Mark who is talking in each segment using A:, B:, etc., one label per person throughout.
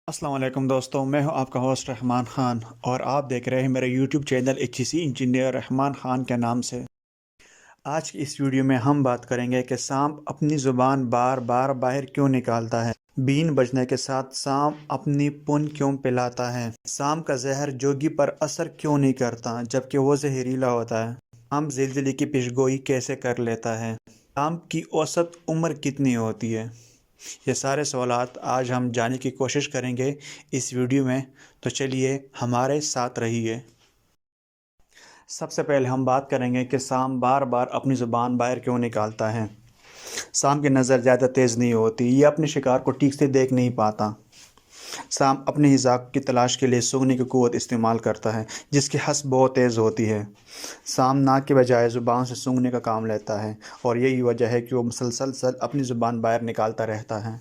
A: अस्सलाम वालेकुम दोस्तों, मैं हूं आपका होस्ट रहमान ख़ान और आप देख रहे हैं मेरा YouTube channel HEC engineer Rahman Khan के नाम से। आज की इस वीडियो में हम बात करेंगे कि सांप अपनी ज़ुबान बार बार बाहर क्यों निकालता है। बीन बजने के साथ सांप अपनी पुन क्यों पिलाता है। सांप का जहर जोगी पर असर क्यों नहीं करता जबकि वो जहरीला होता है। सांप ज़िलज़िले की पेशगोई कैसे कर लेता है। सांप की औसत उम्र कितनी होती है। ये सारे सवालात आज हम जानने की कोशिश करेंगे इस वीडियो में, तो चलिए हमारे साथ रहिए। सबसे पहले हम बात करेंगे कि सांप बार बार अपनी ज़ुबान बाहर क्यों निकालता है। सांप की नज़र ज़्यादा तेज़ नहीं होती, ये अपने शिकार को ठीक से देख नहीं पाता। सांप अपने हिज़ाक की तलाश के लिए सूंघने की क़ुव्वत इस्तेमाल करता है, जिसकी हंस बहुत तेज़ होती है। सांप नाक के बजाय ज़ुबान से सूंघने का काम लेता है और यही वजह है कि वो मुसलसल अपनी ज़ुबान बाहर निकालता रहता है।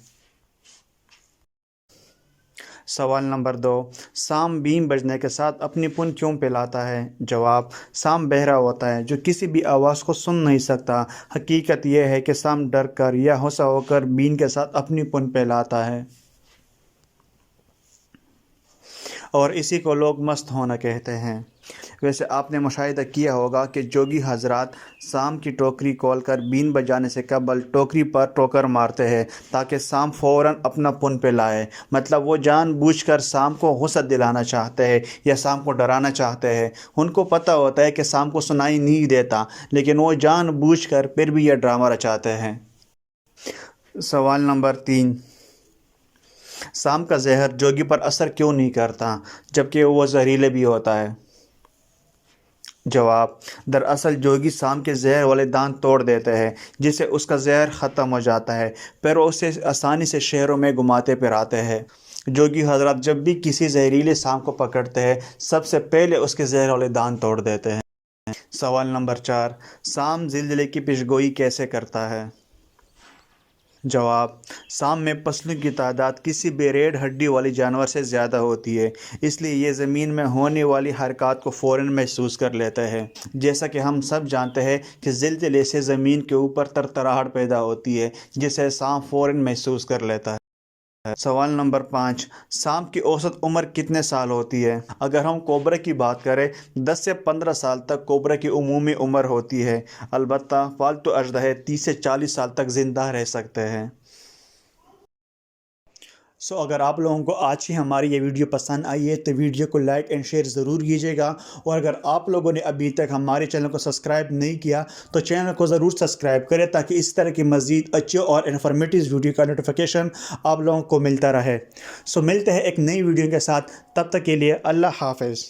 A: सवाल नंबर 2, सांप बीन बजने के साथ अपनी पुन क्यों पिलाता है। जवाब, सांप बहरा होता है जो किसी भी आवाज़ को सुन नहीं सकता। हकीकत यह है कि सांप डर कर या गुस्सा होकर बीन के साथ अपनी पुन पिलाता है और इसी को लोग मस्त होना कहते हैं। वैसे आपने मुशाहिदा किया होगा कि जोगी हजरात सांप की टोकरी खोलकर बीन बजाने से कबल टोकरी पर टोकर मारते हैं ताकि सांप फ़ौरन अपना पुन पे लाए। मतलब वो जानबूझकर सांप को गुस्सा दिलाना चाहते हैं या सांप को डराना चाहते हैं। उनको पता होता है कि सांप को सुनाई नहीं देता, लेकिन वो जानबूझकर फिर भी यह ड्रामा रचाते हैं। सवाल नंबर 3, सांप का जहर जोगी पर असर क्यों नहीं करता जबकि वो जहरीले भी होता है। जवाब, दरअसल जोगी सांप के जहर वाले दांत तोड़ देते हैं, जिससे उसका जहर ख़त्म हो जाता है। फिर उसे आसानी से शहरों में घुमाते फिराते हैं। जोगी हजरत जब भी किसी जहरीले सांप को पकड़ते हैं, सबसे पहले उसके जहर वाले दांत तोड़ देते हैं। सवाल नंबर 4, सांप ज़िलज़िले की पेशगोई कैसे करता है। जवाब, सांप में पसलों की तादाद किसी भी रेड हड्डी वाली जानवर से ज़्यादा होती है, इसलिए ये ज़मीन में होने वाली हरकत को फ़ौरन महसूस कर लेता है। जैसा कि हम सब जानते हैं कि ज़िलज़िले से ज़मीन के ऊपर तरतराहट पैदा होती है, जिसे सांप फ़ौरन महसूस कर लेता है। सवाल नंबर 5, सांप की औसत उम्र कितने साल होती है। अगर हम कोबरा की बात करें, 10 से 15 साल तक कोबरा की उमूमी उम्र होती है। अलबत्ता पालतू अजदहे 30 से 40 साल तक ज़िंदा रह सकते हैं। अगर आप लोगों को आज ही हमारी ये वीडियो पसंद आई है तो वीडियो को लाइक एंड शेयर ज़रूर कीजिएगा, और अगर आप लोगों ने अभी तक हमारे चैनल को सब्सक्राइब नहीं किया तो चैनल को ज़रूर सब्सक्राइब करें, ताकि इस तरह की मज़ीद अच्छे और इन्फॉर्मेटिव वीडियो का नोटिफिकेशन आप लोगों को मिलता रहे। मिलते हैं एक नई वीडियो के साथ, तब तक के लिए अल्लाह हाफ़िज़।